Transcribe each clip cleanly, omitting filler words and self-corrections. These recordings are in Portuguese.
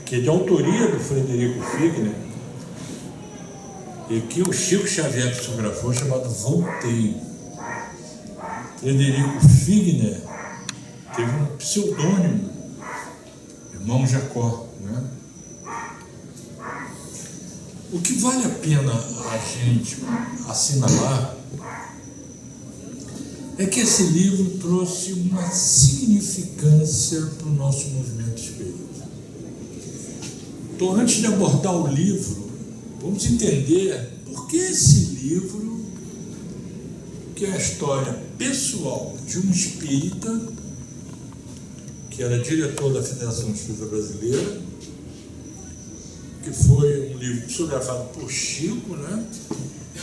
que é de autoria do Frederico Figner, e que o Chico Xavier psicografou, chamado Voltei. Frederico Figner teve um pseudônimo, irmão Jacó, né? O que vale a pena a gente assinalar é que esse livro trouxe uma significância para o nosso movimento espírita. Então, antes de abordar o livro, vamos entender por que esse livro, que é a história pessoal de um espírita, que era diretor da Federação Espírita Brasileira, que foi um livro psicografado por Chico, né?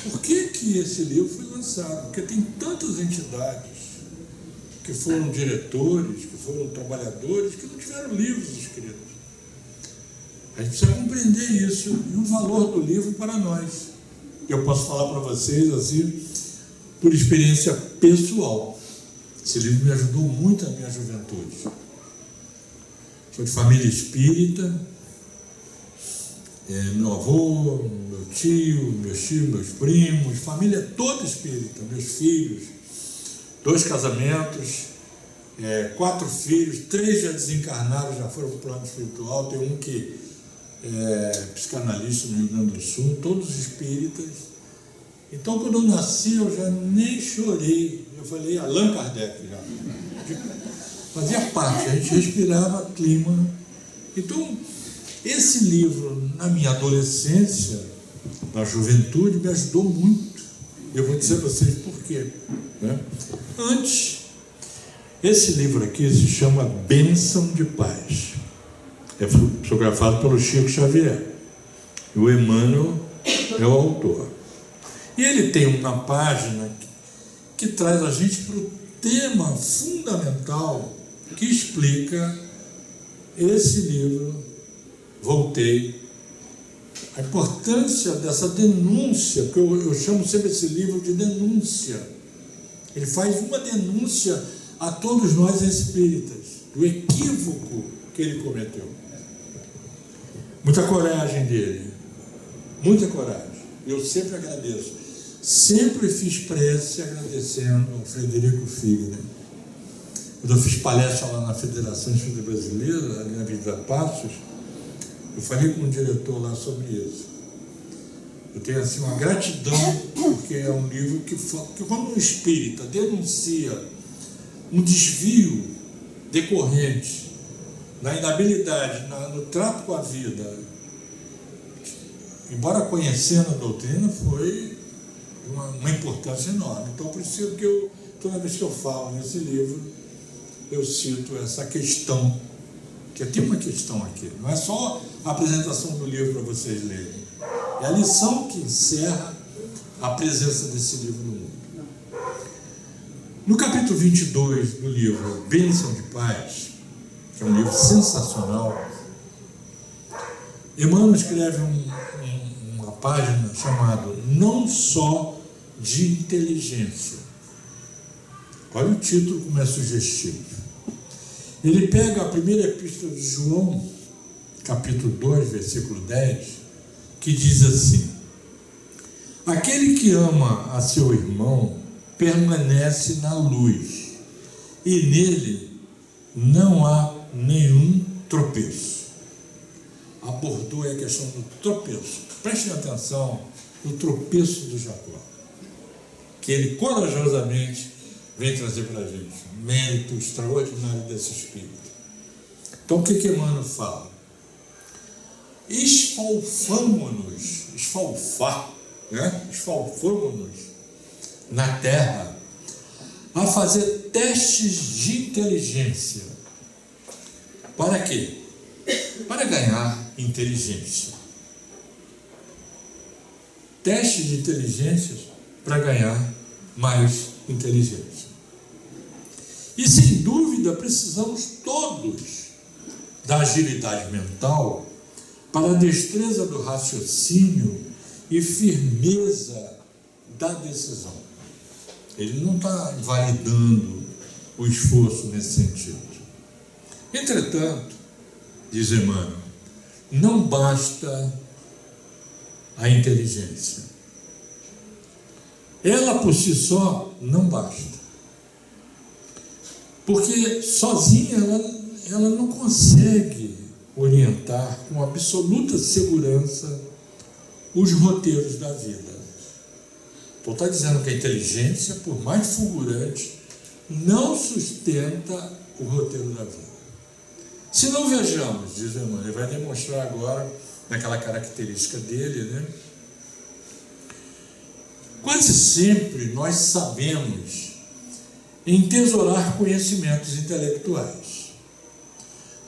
Por que esse livro foi lançado? Porque tem tantas entidades que foram diretores, que foram trabalhadores, que não tiveram livros escritos. A gente precisa compreender isso e o valor do livro para nós. Eu posso falar para vocês assim, por experiência pessoal. Esse livro me ajudou muito na minha juventude. Sou de família espírita. Meu avô, meu tio, meus primos, família toda espírita, meus filhos, 2 casamentos, 4 filhos, 3 já desencarnaram, já foram para o plano espiritual, tem um que é psicanalista no Rio Grande do Sul, todos espíritas. Então, quando eu nasci, eu já nem chorei, eu falei Allan Kardec já, fazia parte, a gente respirava clima. Então, esse livro, na minha adolescência, na juventude, me ajudou muito. Eu vou dizer a vocês por quê, né? Antes, esse livro aqui se chama Bênção de Paz. É psicografado pelo Chico Xavier. E o Emmanuel é o autor. E ele tem uma página que traz a gente para o tema fundamental que explica esse livro. Voltei. A importância dessa denúncia, porque eu chamo sempre esse livro de denúncia. Ele faz uma denúncia a todos nós espíritas, do equívoco que ele cometeu. Muita coragem dele, muita coragem. Eu sempre agradeço. Sempre fiz prece agradecendo ao Frederico Figner. Quando eu fiz palestra lá na Federação Espírita Brasileira, ali na Avenida Passos, eu falei com o diretor lá sobre isso. Eu tenho assim uma gratidão, porque é um livro que quando um espírita denuncia um desvio decorrente na inabilidade, no trato com a vida, embora conhecendo a doutrina, foi uma importância enorme. Então, por isso que toda vez que eu falo nesse livro, eu cito essa questão, que tem uma questão aqui, não é só a apresentação do livro para vocês lerem, é a lição que encerra a presença desse livro no mundo. No capítulo 22 do livro Bênção de Paz, que é um livro sensacional, Emmanuel escreve uma página chamada Não Só de Inteligência. Olha o título como é sugestivo. Ele pega a primeira epístola de João, capítulo 2, versículo 10, que diz assim: aquele que ama a seu irmão permanece na luz, e nele não há nenhum tropeço. Abordou a questão do tropeço. Prestem atenção no tropeço do Jacó, que ele corajosamente vem trazer para a gente. Mérito extraordinário desse espírito. Então, o que Emmanuel fala? Esfalfamo-nos na terra a fazer testes de inteligência. Para quê? Para ganhar inteligência. Testes de inteligência para ganhar mais inteligência. E sem dúvida precisamos todos da agilidade mental para a destreza do raciocínio e firmeza da decisão. Ele não está invalidando o esforço nesse sentido. Entretanto, diz Emmanuel, não basta a inteligência. Ela por si só não basta. Porque sozinha ela não consegue orientar com absoluta segurança os roteiros da vida. Então está dizendo que a inteligência, por mais fulgurante, não sustenta o roteiro da vida. Se não vejamos, diz o irmão, ele vai demonstrar agora naquela característica dele, né? Quase sempre nós sabemos entesourar conhecimentos intelectuais,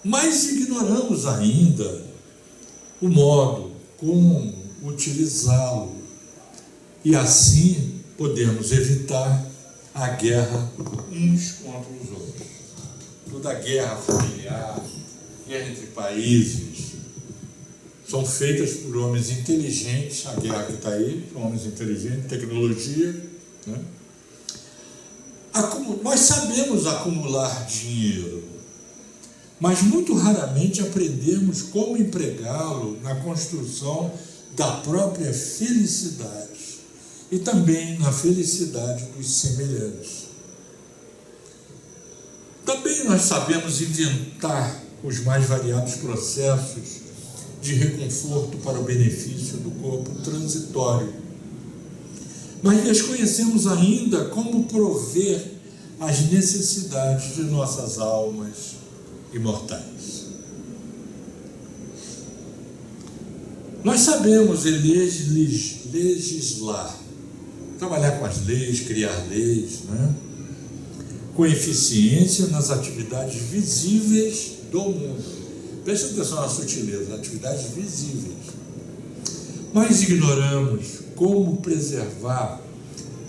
mas ignoramos ainda o modo como utilizá-lo, e assim podemos evitar a guerra uns contra os outros. Toda guerra familiar, guerra entre países, são feitas por homens inteligentes. A guerra que está aí, são homens inteligentes, tecnologia, né? Nós sabemos acumular dinheiro, mas muito raramente aprendemos como empregá-lo na construção da própria felicidade e também na felicidade dos semelhantes. Também nós sabemos inventar os mais variados processos de reconforto para o benefício do corpo transitório, mas desconhecemos ainda como prover as necessidades de nossas almas imortais. Nós sabemos legislar, trabalhar com as leis, criar leis, né? Com eficiência nas atividades visíveis do mundo. Preste atenção na sutileza, atividades visíveis. Mas ignoramos como preservar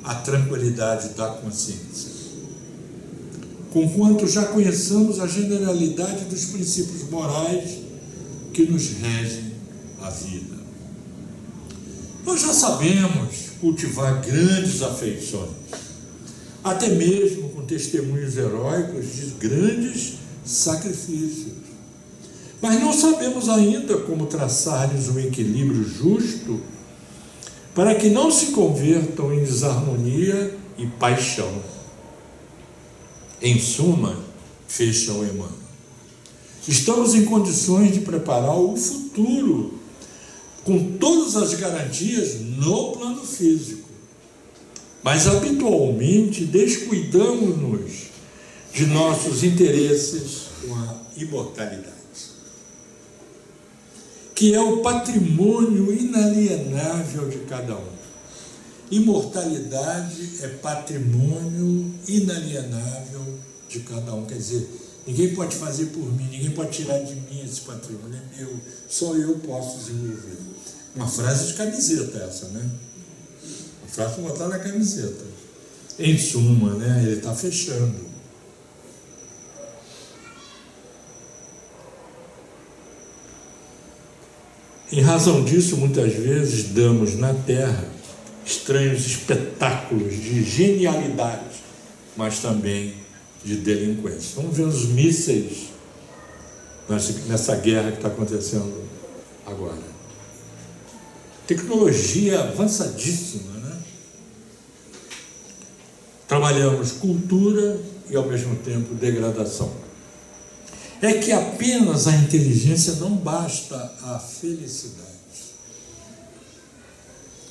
a tranquilidade da consciência, conquanto já conheçamos a generalidade dos princípios morais que nos regem a vida. Nós já sabemos cultivar grandes afeições, até mesmo com testemunhos heróicos de grandes sacrifícios, mas não sabemos ainda como traçar-lhes um equilíbrio justo para que não se convertam em desarmonia e paixão. Em suma, fecha o Emmanuel, estamos em condições de preparar o futuro com todas as garantias no plano físico, mas habitualmente descuidamos-nos de nossos interesses com a imortalidade, que é o patrimônio inalienável de cada um. Imortalidade é patrimônio inalienável de cada um. Quer dizer, ninguém pode fazer por mim, ninguém pode tirar de mim esse patrimônio, é meu, só eu posso desenvolver. Uma frase de camiseta essa, né? Uma frase para botar na camiseta. Em suma, né? Ele está fechando. Em razão disso, muitas vezes damos na Terra estranhos espetáculos de genialidade, mas também de delinquência. Vamos ver os mísseis nessa guerra que está acontecendo agora. Tecnologia avançadíssima, né? Trabalhamos cultura e, ao mesmo tempo, degradação. É que apenas a inteligência não basta a felicidade.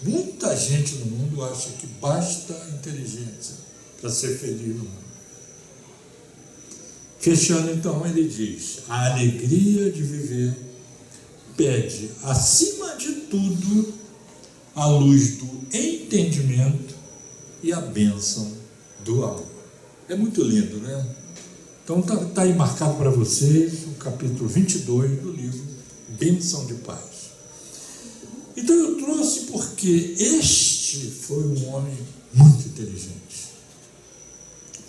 Muita gente no mundo acha que basta a inteligência para ser feliz no mundo. Fechando, então, ele diz: a alegria de viver pede, acima de tudo, a luz do entendimento e a bênção do amor. É muito lindo, né? Então está aí marcado para vocês o capítulo 22 do livro Bênção de Paz. Então eu trouxe porque este foi um homem muito inteligente.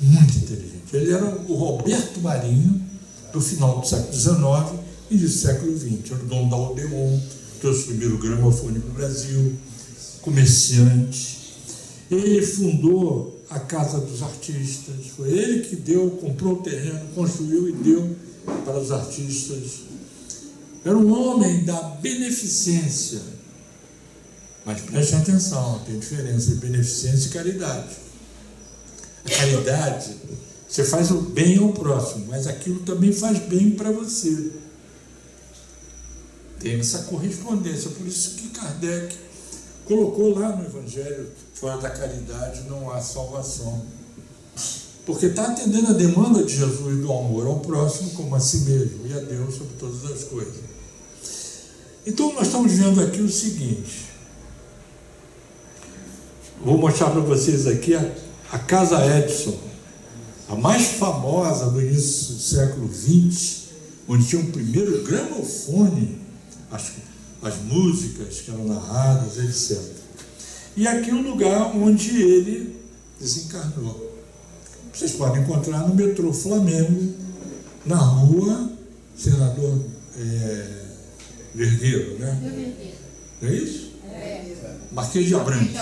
Muito inteligente. Ele era o Roberto Marinho do final do século XIX e do século XX. Era o dono da Odeon, trouxe o primeiro gramofone para o Brasil, comerciante. Ele fundou a Casa dos Artistas. Foi ele que comprou o terreno, construiu e deu para os artistas. Era um homem da beneficência. Mas preste atenção, tem diferença de beneficência e caridade. A caridade, você faz o bem ao próximo, mas aquilo também faz bem para você. Tem essa correspondência, por isso que Kardec colocou lá no Evangelho, fora da caridade não há salvação. Porque está atendendo a demanda de Jesus do amor ao próximo como a si mesmo e a Deus sobre todas as coisas. Então nós estamos vendo aqui o seguinte, vou mostrar para vocês aqui a Casa Edison, a mais famosa do início do século XX, onde tinha o primeiro gramofone, as músicas que eram narradas, etc. E aqui o lugar onde ele desencarnou. Vocês podem encontrar no metrô Flamengo, na rua Senador Vergueiro, né? Não é isso? Marquês de Abrantes.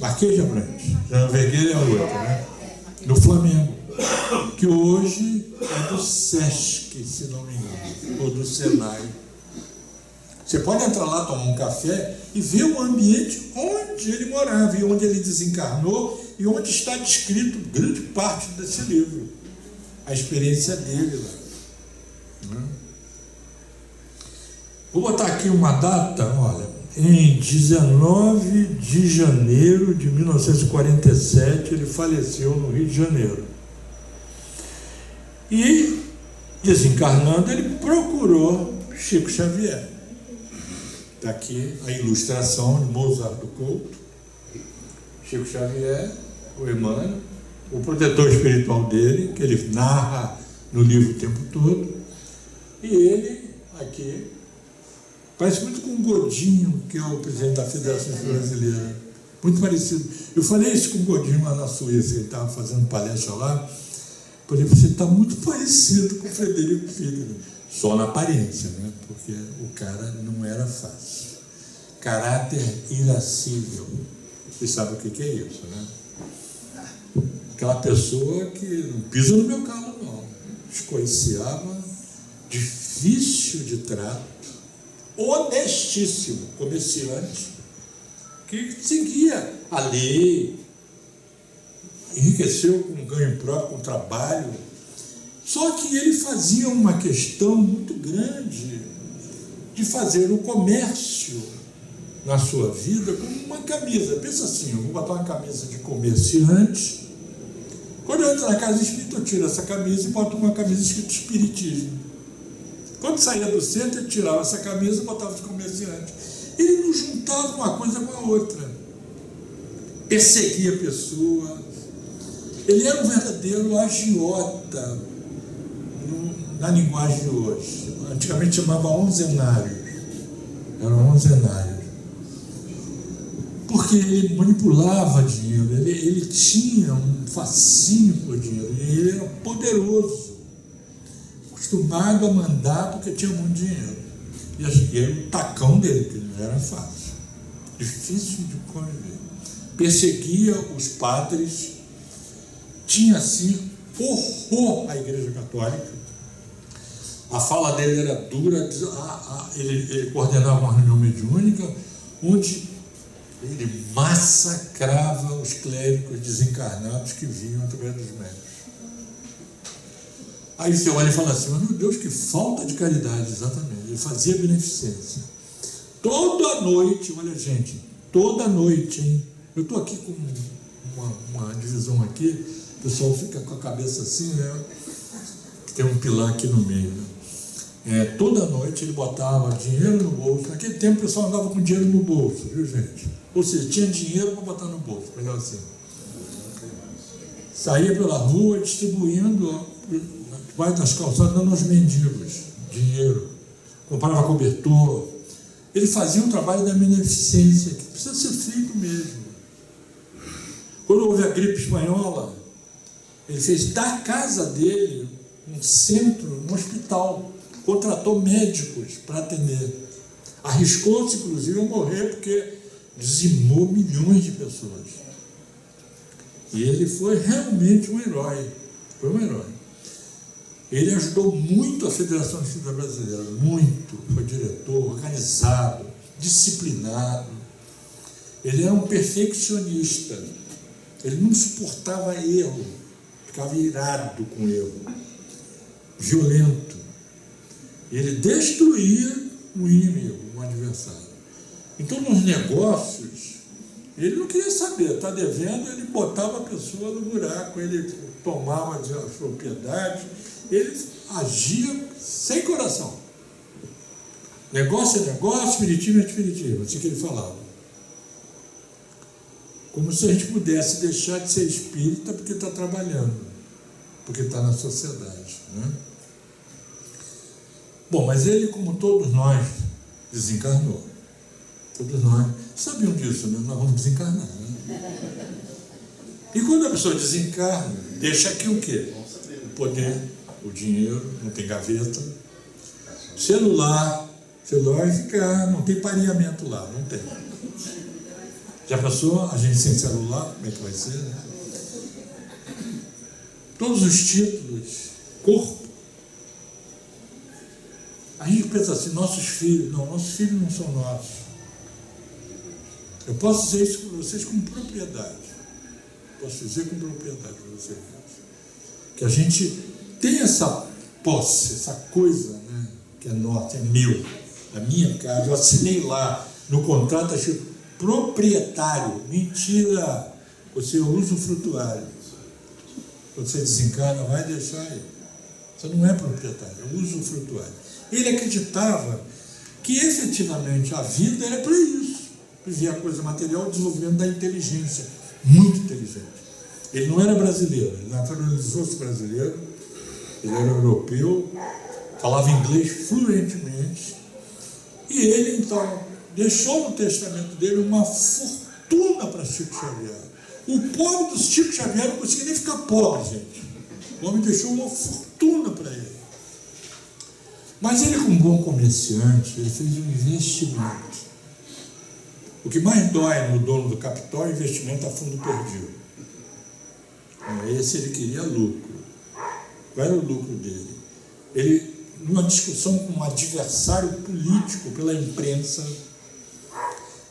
Marquês de Abrantes. Senador Vergueiro é a outra, né? No Flamengo. Que hoje é do Sesc, se não me engano, ou do Senai. Você pode entrar lá, tomar um café e ver o ambiente onde ele morava e onde ele desencarnou e onde está descrito grande parte desse livro. A experiência dele lá. Vou botar aqui uma data, olha, em 19 de janeiro de 1947, ele faleceu no Rio de Janeiro. E, desencarnando, ele procurou Chico Xavier. Está aqui a ilustração de Mozart do Couto, Chico Xavier, o Emmanuel, o protetor espiritual dele, que ele narra no livro o tempo todo, e ele aqui parece muito com o Godinho, que é o presidente da Federação Brasileira, muito parecido. Eu falei isso com o Godinho lá na Suíça, ele estava fazendo palestra lá, falei, você está muito parecido com o Frederico Figueiredo. Só na aparência, né? Porque o cara não era fácil. Caráter irascível. Você sabe o que é isso, né? Aquela pessoa que não pisa no meu calo, não. Escoiciava, difícil de trato, honestíssimo, comerciante, que seguia a lei, enriqueceu com ganho próprio, com trabalho. Só que ele fazia uma questão muito grande de fazer o comércio na sua vida como uma camisa. Pensa assim, eu vou botar uma camisa de comerciante. Quando eu entro na casa espírita, eu tiro essa camisa e boto uma camisa escrita espiritismo. Quando saía do centro, eu tirava essa camisa e botava de comerciante. Ele não juntava uma coisa com a outra. Perseguia a pessoa. Ele era um verdadeiro agiota, na linguagem de hoje. Antigamente chamava onzenários. Eram onzenários. Porque ele manipulava dinheiro, ele tinha um fascínio por dinheiro, e ele era poderoso, acostumado a mandar porque tinha muito dinheiro. E era o tacão dele, que não era fácil, difícil de conviver. Perseguia os padres, tinha assim horror à Igreja Católica. A fala dele era dura, ele coordenava uma reunião mediúnica onde ele massacrava os clérigos desencarnados que vinham através dos médios. Aí você olha e fala assim, meu Deus, que falta de caridade, exatamente. Ele fazia beneficência. Toda noite, olha gente, toda noite, hein? Eu estou aqui com uma divisão aqui, o pessoal fica com a cabeça assim, né? Tem um pilar aqui no meio, né? Toda noite ele botava dinheiro no bolso. Naquele tempo o pessoal andava com dinheiro no bolso, viu gente? Ou seja, tinha dinheiro para botar no bolso, melhor assim. Saía pela rua distribuindo debaixo das calçadas, dando aos mendigos dinheiro. Comprava cobertor. Ele fazia um trabalho da beneficência, que precisa ser feito mesmo. Quando houve a gripe espanhola, ele fez da casa dele um centro, um hospital. Contratou médicos para atender. Arriscou-se, inclusive, a morrer, porque dizimou milhões de pessoas. E ele foi realmente um herói. Foi um herói. Ele ajudou muito a Federação Espírita Brasileira, muito. Foi diretor, organizado, disciplinado. Ele era um perfeccionista. Ele não suportava erro, ficava irado com erro, violento. Ele destruía o inimigo, o adversário. Então, nos negócios, ele não queria saber, está devendo, ele botava a pessoa no buraco, ele tomava as propriedades, ele agia sem coração. Negócio é negócio, espiritismo é espiritismo, assim que ele falava. Como se a gente pudesse deixar de ser espírita porque está trabalhando, porque está na sociedade, né? Bom, mas ele, como todos nós, desencarnou. Todos nós sabiam disso, né? Nós vamos desencarnar, né? E quando a pessoa desencarna, deixa aqui o quê? O poder, o dinheiro, não tem gaveta, celular vai ficar, não tem pareamento lá, não tem. Já passou a gente sem celular, como é que vai ser, né? Todos os títulos, corpo. A gente pensa assim, nossos filhos não são nossos. Eu posso dizer isso para vocês com propriedade. Posso dizer com propriedade para vocês. Que a gente tem essa posse, essa coisa, né, que é nossa, é meu, da minha casa. Eu assinei lá no contrato, achei proprietário. Mentira! Você é usufrutuário. Você desencarna, vai deixar aí. Você não é proprietário, é usufrutuário. Ele acreditava que efetivamente a vida era para isso. Vivia a coisa material, o desenvolvimento da inteligência, muito inteligente. Ele não era brasileiro, ele naturalizou-se brasileiro, ele era europeu, falava inglês fluentemente, e ele então deixou no testamento dele uma fortuna para Chico Xavier. O pobre do Chico Xavier não conseguia nem ficar pobre, gente. O homem deixou uma fortuna para ele. Mas ele, como bom comerciante, ele fez um investimento. O que mais dói no dono do capital é investimento a fundo perdido. Esse ele queria lucro. Qual era o lucro dele? Ele, numa discussão com um adversário político pela imprensa,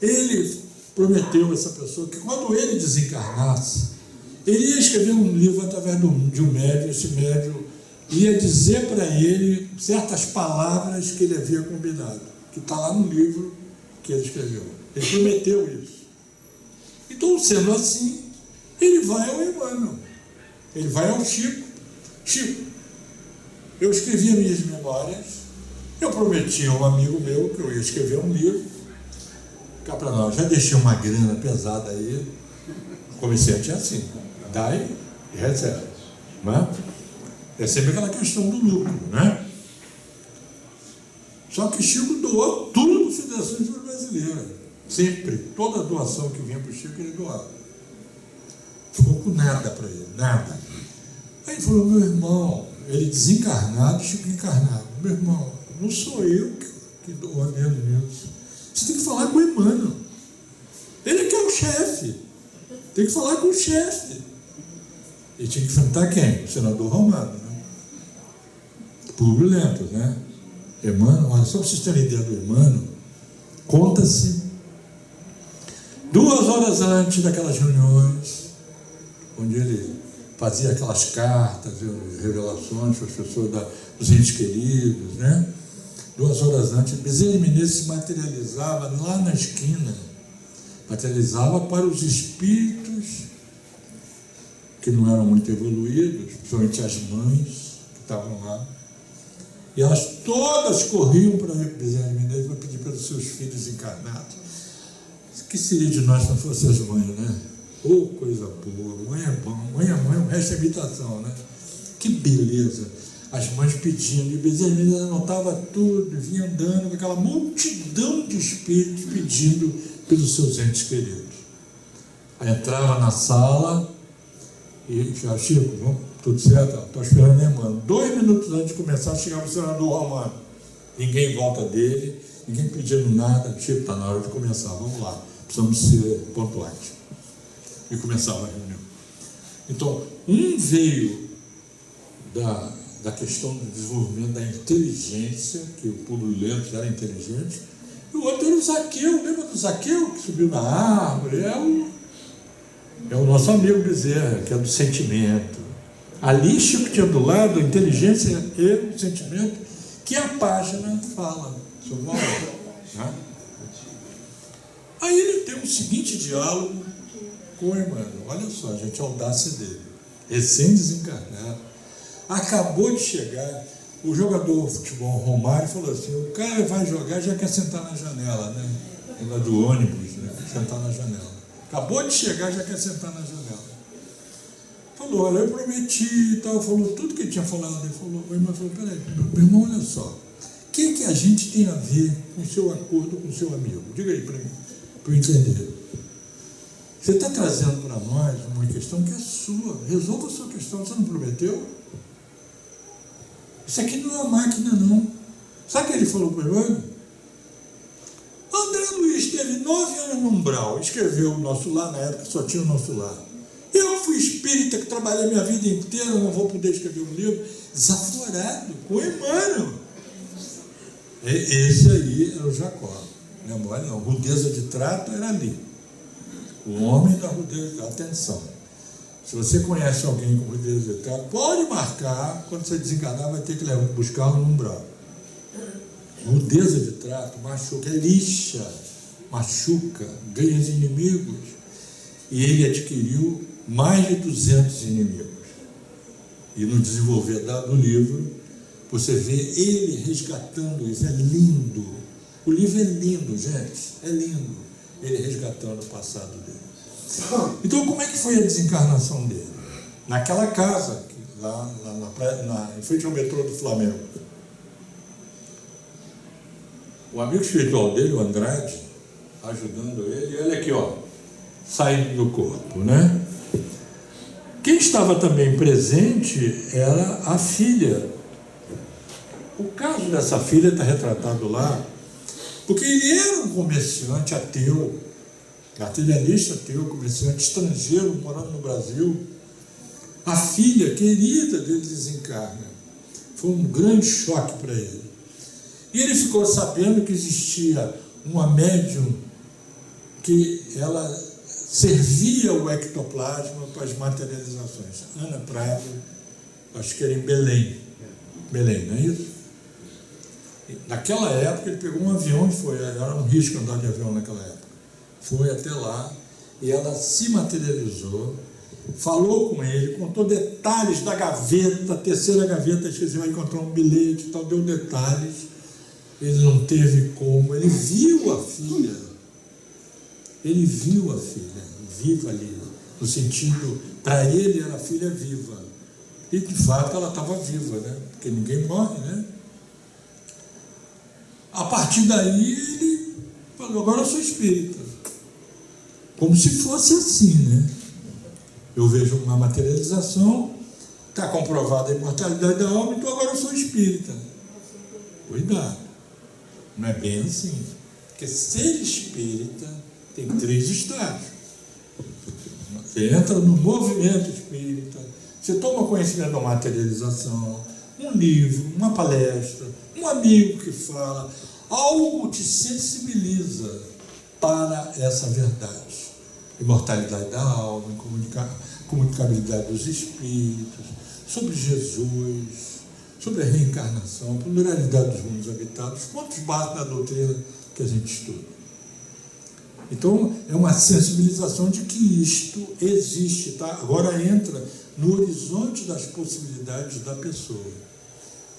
ele prometeu a essa pessoa que quando ele desencarnasse, ele ia escrever um livro através de um médium. Esse médium ia dizer para ele certas palavras que ele havia combinado, que está lá no livro que ele escreveu. Ele prometeu isso. Então, sendo assim, ele vai ao Emmanuel, ele vai ao Chico. Chico, eu escrevi as minhas memórias, eu prometi a um amigo meu que eu ia escrever um livro, cá para nós, já deixei uma grana pesada aí, o comerciante é assim, dá e recebe, não é? É sempre aquela questão do lucro, né? Só que Chico doou tudo para a Federação Espírita Brasileira. Sempre, toda doação que vinha para o Chico, ele doava. Ficou com nada para ele, nada. Aí ele falou, meu irmão, ele desencarnado, Chico encarnado. Meu irmão, não sou eu que dou a menos nisso. Você tem que falar com o Emmanuel. Ele que é o chefe. Tem que falar com o chefe. Ele tinha que enfrentar quem? O senador Romano, né? Públio Lento, né? Emmanuel, olha, só para vocês terem ideia do Emmanuel, conta-se 2 horas antes daquelas reuniões, onde ele fazia aquelas cartas, revelações para as pessoas dos entes queridos, né? 2 horas antes, Bezerra de Menezes se materializava lá na esquina, materializava para os espíritos que não eram muito evoluídos, principalmente as mães que estavam lá, e elas todas corriam para Bezerra de Menezes para pedir pelos seus filhos encarnados. O que seria de nós se não fossem as mães, né? Oh, coisa boa, mãe é bom, mãe, o resto é imitação, né? Que beleza! As mães pedindo, e Bezerra de Menezes anotava tudo, vinha andando com aquela multidão de espíritos pedindo pelos seus entes queridos. Aí entrava na sala e já, Chico, vamos, tudo certo? Estou esperando, né, mano? 2 minutos antes de começar, chegava o senador Romano. Ninguém em volta dele, ninguém pedindo nada. Chico, está na hora de começar, vamos lá, precisamos ser pontuais. E começava a reunião. Então, um veio da questão do desenvolvimento da inteligência, que o Públio Lentulus era inteligente, e o outro era o Zaqueu. Lembra do Zaqueu que subiu na árvore? É o nosso amigo Bezerra, que é do sentimento. Ali Chico tinha do lado a inteligência e o sentimento, que a página fala sobre o valor, né? Aí ele tem o seguinte diálogo com o Emmanuel. Olha só, gente, a audácia dele. Recém-desencarnado. Acabou de chegar. O jogador de futebol Romário falou assim: o cara vai jogar e já quer sentar na janela, né? Lá do ônibus, né? Sentar na janela. Acabou de chegar e já quer sentar na janela. Falou: olha, eu prometi e tal. Falou tudo que ele tinha falado. Ele falou: o irmão falou: peraí, meu irmão, olha só. O que a gente tem a ver com o seu acordo com o seu amigo? Diga aí para mim, para eu entender. Você está trazendo para nós uma questão que é sua. Resolva a sua questão. Você não prometeu? Isso aqui não é uma máquina, não. Sabe o que ele falou para o Emmanuel? André Luiz teve 9 anos no umbral, escreveu o Nosso Lar, na época só tinha o Nosso Lar. Eu fui espírita, que trabalhei minha vida inteira, não vou poder escrever um livro. Desaforado, com o Emmanuel. Esse aí era o Jacó. Não é mole, não. Rudeza de trato era ali. O homem da rudeza. Atenção. Se você conhece alguém com rudeza de trato, pode marcar. Quando você desencarnar, vai ter que buscar no umbral. Rudeza de trato machuca, é lixa, machuca, ganha os inimigos. E ele adquiriu mais de 200 inimigos. E no desenvolver do livro, você vê ele resgatando isso. É lindo. O livro é lindo, gente. É lindo. Ele resgatando o passado dele. Então, como é que foi a desencarnação dele? Naquela casa, lá em frente ao metrô do Flamengo. O amigo espiritual dele, o Andrade, ajudando ele, e olha aqui, ó, saindo do corpo, né? Quem estava também presente era a filha. O caso dessa filha está retratado lá, porque ele era um comerciante ateu, materialista ateu, comerciante estrangeiro, morando no Brasil. A filha querida dele desencarna. Foi um grande choque para ele. E ele ficou sabendo que existia uma médium que ela servia o ectoplasma para as materializações. Ana Prado, acho que era em Belém. Belém, não é isso? Naquela época ele pegou um avião e foi, era um risco andar de avião naquela época. Foi até lá e ela se materializou, falou com ele, contou detalhes da gaveta, a terceira gaveta, acho que você vai encontrar um bilhete e tal, deu detalhes. Ele não teve como, ele viu a filha, viva ali, no sentido, para ele era a filha viva. E de fato ela estava viva, né? Porque ninguém morre, né? A partir daí ele falou: agora eu sou espírita. Como se fosse assim, né? Eu vejo uma materialização, está comprovada a imortalidade da alma, então agora eu sou espírita. Cuidado. Não é bem assim. Porque ser espírita tem 3 estágios. Você entra no movimento espírita, você toma conhecimento da materialização, um livro, uma palestra, um amigo que fala, algo te sensibiliza para essa verdade. Imortalidade da alma, comunicabilidade dos espíritos, sobre Jesus, sobre a reencarnação, pluralidade dos mundos habitados, pontos básicos da doutrina que a gente estuda. Então, é uma sensibilização de que isto existe, tá? Agora entra no horizonte das possibilidades da pessoa.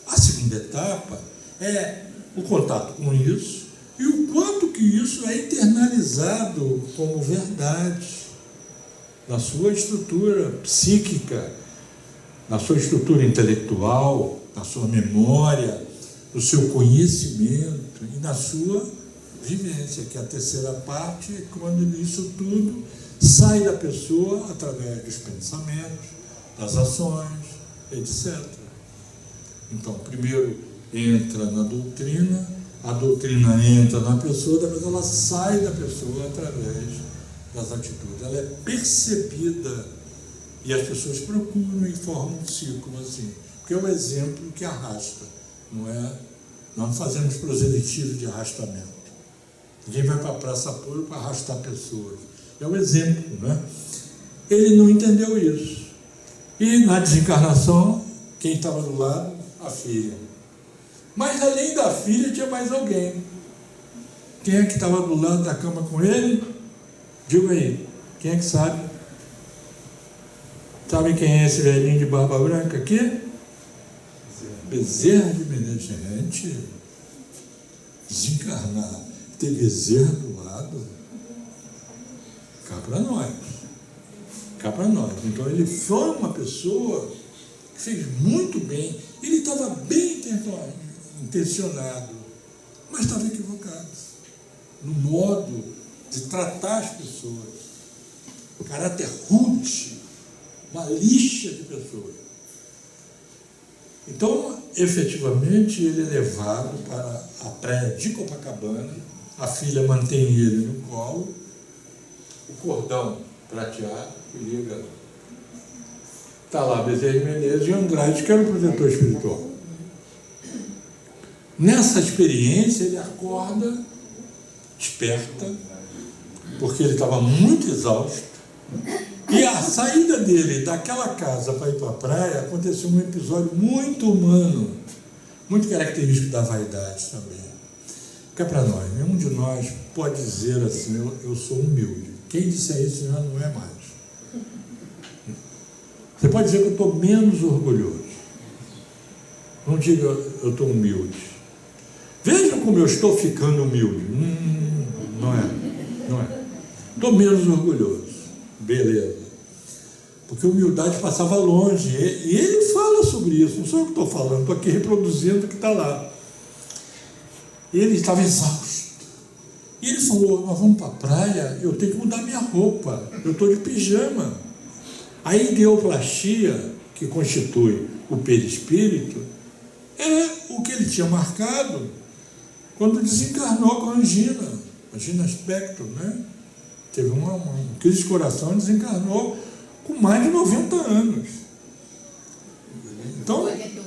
A segunda etapa é o contato com isso e o quanto que isso é internalizado como verdade na sua estrutura psíquica, na sua estrutura intelectual, na sua memória, no seu conhecimento e na sua vivência, que é a terceira parte, quando isso tudo sai da pessoa através dos pensamentos, das ações, etc. Então, primeiro entra na doutrina, a doutrina entra na pessoa, depois ela sai da pessoa através das atitudes. Ela é percebida e as pessoas procuram e formam um círculo assim. porque é o exemplo que arrasta, não é? Nós não fazemos proselitismo de arrastamento. Ninguém vai para a praça pública para arrastar pessoas. É o exemplo, né? Ele não entendeu isso. E na desencarnação, quem estava do lado? A filha. Mas além da filha tinha mais alguém. Quem é que estava do lado da cama com ele? Diga aí, quem é que sabe? Sabe quem é esse velhinho de barba branca aqui? Bezerra de Menezes. Gente, desencarnar, ter Bezerra do lado, cá para nós. Cá para nós. Então ele foi uma pessoa que fez muito bem. Ele estava bem intencionado, mas estava equivocado no modo de tratar as pessoas. Caráter rude, uma lixa de pessoas. Então, efetivamente, ele é levado para a praia de Copacabana, a filha mantém ele no colo, o cordão prateado que liga. Está lá Bezerra de Menezes e Andrade, que era o protetor espiritual. Nessa experiência, ele acorda, desperta, porque ele estava muito exausto. E a saída dele daquela casa para ir para a praia aconteceu um episódio muito humano, muito característico da vaidade também. Fica para nós, nenhum de nós pode dizer assim, eu sou humilde. Quem disser isso já não é mais. Você pode dizer que eu estou menos orgulhoso. Não diga eu estou humilde. Veja como eu estou ficando humilde. Não é. Estou menos orgulhoso. Beleza. Porque a humildade passava longe. E ele fala sobre isso. Não sou eu que estou falando, estou aqui reproduzindo o que está lá. E ele estava exausto. E ele falou, nós vamos para a praia, eu tenho que mudar minha roupa. Eu estou de pijama. A ideoplastia, que constitui o perispírito, é o que ele tinha marcado quando desencarnou com a angina Spector, né? Teve uma crise de coração e desencarnou com mais de 90 anos. Então, 81.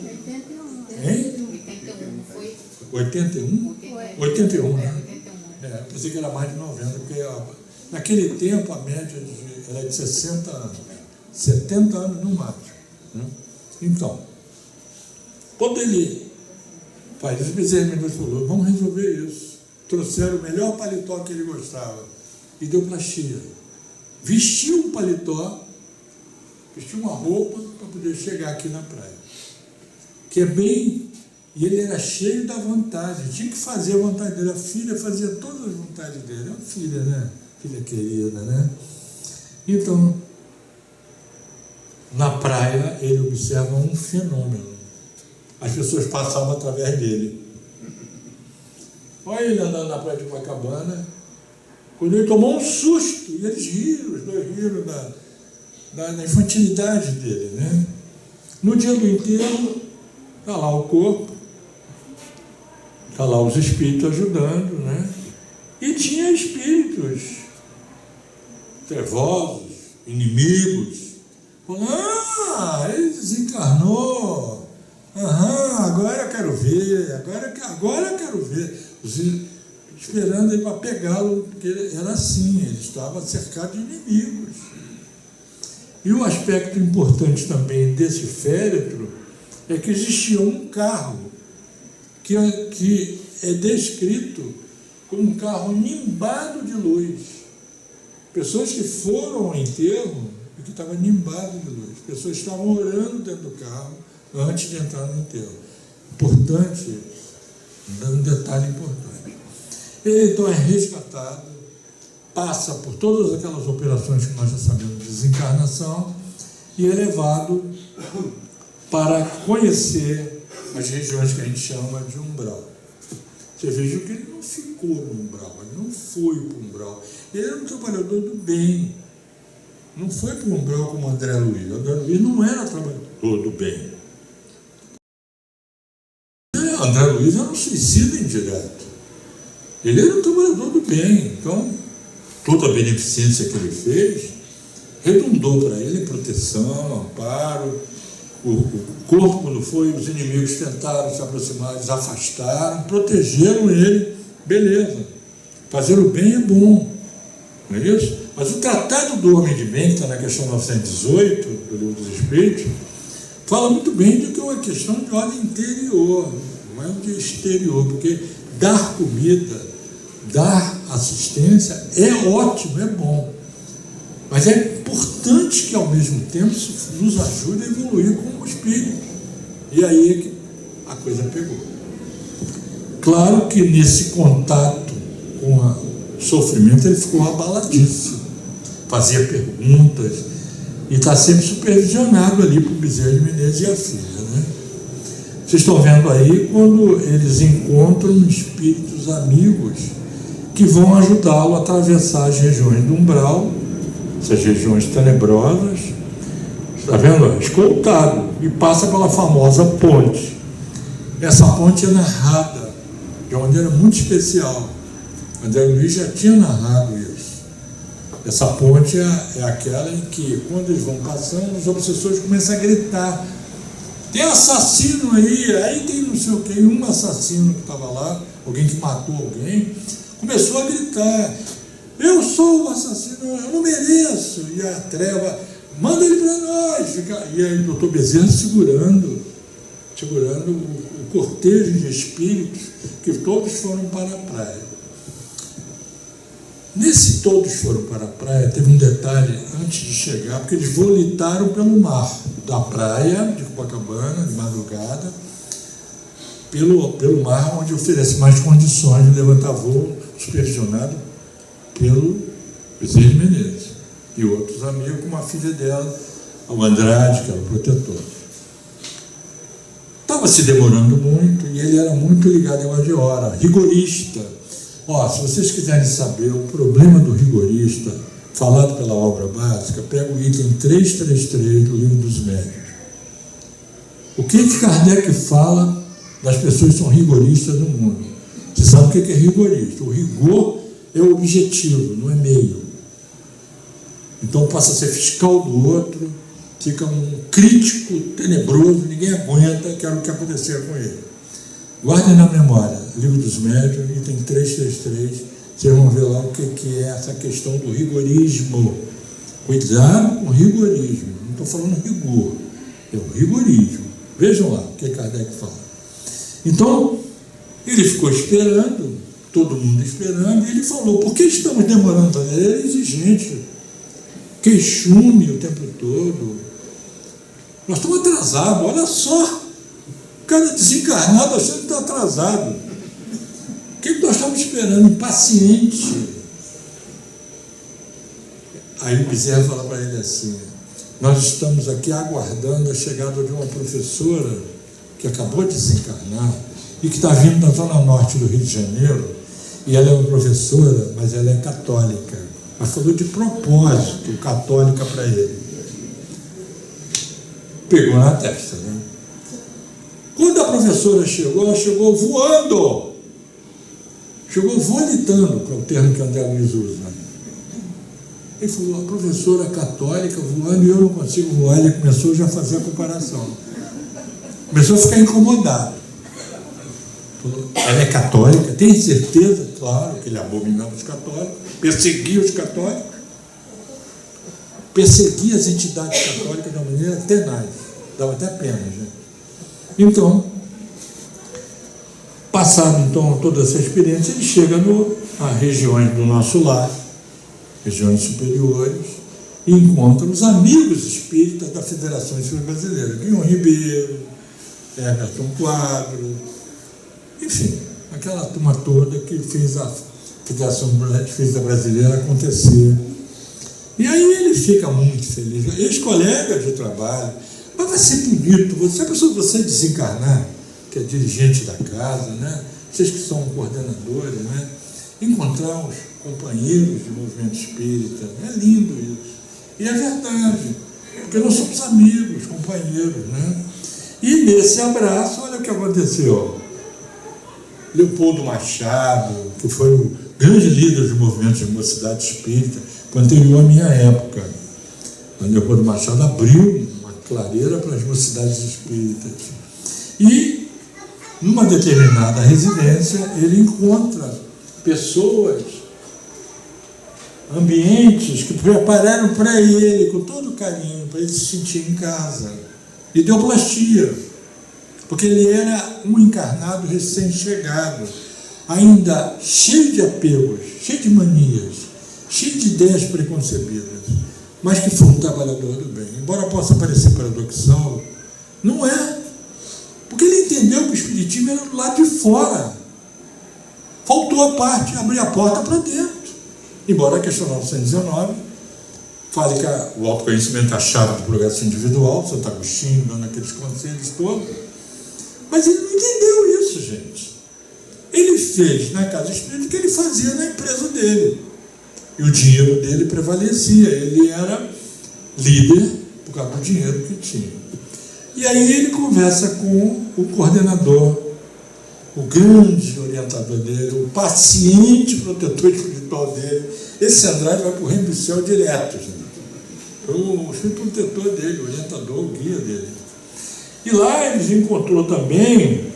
Hein? 81, foi? 81? 81, né? 81. Eu pensei que era mais de 90, porque naquele tempo a média era de 60 anos, 70 anos no máximo. Né? Então, quando ele faz isso, Bezerra de Menezes falou, vamos resolver isso. Trouxeram o melhor paletó que ele gostava. Ideoplastia. Vestiu um paletó, vestiu uma roupa para poder chegar aqui na praia. Que é bem... E ele era cheio da vontade, tinha que fazer a vontade dele. A filha fazia todas as vontades dele. É uma filha, né? Filha querida, né? Então, na praia, ele observa um fenômeno. As pessoas passavam através dele. Olha ele andando na praia de Copacabana. Quando ele tomou um susto, e eles riram, os dois riram da infantilidade dele, né? No dia do enterro, está lá o corpo, está lá os espíritos ajudando, né? E tinha espíritos trevosos, inimigos, falando, ele desencarnou, agora eu quero ver, agora eu quero ver. Esperando ele para pegá-lo, porque era assim, ele estava cercado de inimigos. E um aspecto importante também desse féretro é que existia um carro que é descrito como um carro nimbado de luz. Pessoas que foram ao enterro e que estavam nimbadas de luz. Pessoas estavam orando dentro do carro antes de entrar no enterro. Importante, um detalhe importante. Ele então é resgatado, passa por todas aquelas operações que nós já sabemos de desencarnação e é levado para conhecer as regiões que a gente chama de umbral. Você veja que ele não ficou no umbral, ele não foi para o umbral. Ele era um trabalhador do bem. Não foi para o umbral como André Luiz. André Luiz não era trabalhador do bem. André Luiz era um suicida indireto. Ele era um trabalhador do bem, então toda a beneficência que ele fez redundou para ele em proteção, amparo, o corpo, quando foi, os inimigos tentaram se aproximar, eles afastaram, protegeram ele, beleza. Fazer o bem é bom, não é isso? Mas o Tratado do Homem de Bem, que está na questão 918 do Livro dos Espíritos, fala muito bem de que é uma questão de ordem interior, não é de exterior, porque dar comida, dar assistência é ótimo, é bom. Mas é importante que, ao mesmo tempo, isso nos ajude a evoluir como espírito. E aí é que a coisa pegou. Claro que nesse contato com o sofrimento ele ficou abaladíssimo. Fazia perguntas e está sempre supervisionado ali por Bezerra de Menezes e a filha, né? Vocês estão vendo aí quando eles encontram espíritos amigos que vão ajudá-lo a atravessar as regiões do umbral, essas regiões tenebrosas, está vendo? Escoltado, e passa pela famosa ponte. Essa ponte é narrada de uma maneira muito especial. André Luiz já tinha narrado isso. Essa ponte é aquela em que, quando eles vão passando, os obsessores começam a gritar: tem assassino aí tem não sei o que, um assassino que estava lá, alguém que matou alguém, começou a gritar: eu sou o assassino, eu não mereço. E a treva: manda ele para nós. E aí o doutor Bezerra segurando o cortejo de espíritos, que todos foram para a praia. Nesse todos foram para a praia, teve um detalhe antes de chegar, porque eles volitaram pelo mar, da praia de Copacabana, de madrugada, pelo mar, onde oferece mais condições de levantar voo, supervisionado pelo Bezerra de Menezes e outros amigos, como a filha dela, o Andrade, que era o protetor. Estava se demorando muito e ele era muito ligado em uma de hora, rigorista. Se vocês quiserem saber o problema do rigorista, falado pela obra básica, pega o item 333 do Livro dos Médiuns. O que Kardec fala das pessoas que são rigoristas no mundo? Você sabe o que é rigorista? O rigor é o objetivo, não é meio. Então passa a ser fiscal do outro, fica um crítico tenebroso, ninguém aguenta, que era o que acontecia com ele. Guardem na memória, Livro dos Médiuns, item 333, vocês vão ver lá o que é essa questão do rigorismo. Cuidado com o rigorismo, não estou falando rigor, é o rigorismo. Vejam lá o que Kardec fala. Então, ele ficou esperando, todo mundo esperando, e ele falou: por que estamos demorando? Ele era exigente, queixume o tempo todo. Nós estamos atrasados, olha só. O cara desencarnado achando que está atrasado. O que nós estamos esperando? Impaciente. Aí o Bezerra fala para ele assim: nós estamos aqui aguardando a chegada de uma professora que acabou de desencarnar e que está vindo da zona norte do Rio de Janeiro, e ela é uma professora, mas ela é católica. Mas falou de propósito católica para ele. Pegou na testa, né? Quando a professora chegou, ela chegou voando. Chegou volitando, que é o termo que André Luiz usa. Ele falou: a professora católica voando e eu não consigo voar. Ele começou já a fazer a comparação. Começou a ficar incomodado. Falou: ela é católica? Tem certeza? Claro que ele abominava os católicos, perseguia os católicos, perseguia as entidades católicas de uma maneira tenaz, dava até pena, gente. Então, passado então toda essa experiência, ele chega nas regiões do nosso lar, regiões superiores, e encontra os amigos espíritas da Federação Espírita Brasileira, Guilherme Ribeiro, Everton Quadro, enfim, aquela turma toda que fez a Federação Espírita Brasileira acontecer. E aí ele fica muito feliz, ex-colegas de trabalho. Mas vai ser bonito, você desencarnar, que é dirigente da casa, né? Vocês que são coordenadores, né? Encontrar os companheiros de movimento espírita, é lindo isso. E é verdade, porque nós somos amigos, companheiros, né? E nesse abraço, olha o que aconteceu. Leopoldo Machado, que foi o grande líder do movimento de mocidade espírita, anterior à minha época. O Leopoldo Machado abriu uma clareira para as mocidades espíritas. E, numa determinada residência, ele encontra pessoas, ambientes que prepararam para ele com todo carinho, para ele se sentir em casa. Ideoplastia, porque ele era um encarnado recém-chegado, ainda cheio de apegos, cheio de manias, cheio de ideias preconcebidas, mas que foi um trabalhador do bem. Embora possa parecer paradoxal, não é, porque ele entendeu que o espiritismo era do lado de fora. Faltou a parte, abrir a porta para dentro. Embora a questão 919 fale que o autoconhecimento é a chave do progresso individual, Santo Agostinho dando aqueles conselhos todos, mas ele não entendeu isso, gente. Ele fez na casa espírita o que ele fazia na empresa dele. E o dinheiro dele prevalecia. Ele era líder por causa do dinheiro que tinha. E aí ele conversa com o coordenador, o grande orientador dele, o paciente protetor espiritual dele. Esse Andrade vai para o reino do céu direto, gente. O espírito protetor dele, o orientador, o guia dele. E lá eles encontrou também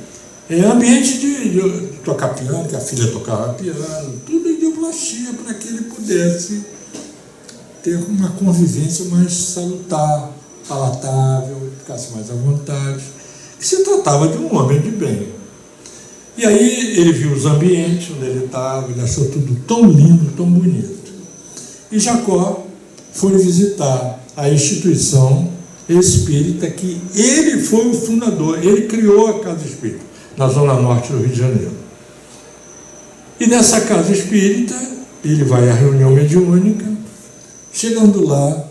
ambiente de tocar piano, que a filha tocava piano, tudo ideoplastia para que ele pudesse ter uma convivência mais salutar, palatável, ficasse mais à vontade, que se tratava de um homem de bem. E aí ele viu os ambientes onde ele estava, ele achou tudo tão lindo, tão bonito. E Jacó foi visitar a instituição espírita que ele foi o fundador, ele criou a Casa Espírita, na zona norte do Rio de Janeiro. E nessa casa espírita, ele vai à reunião mediúnica, chegando lá,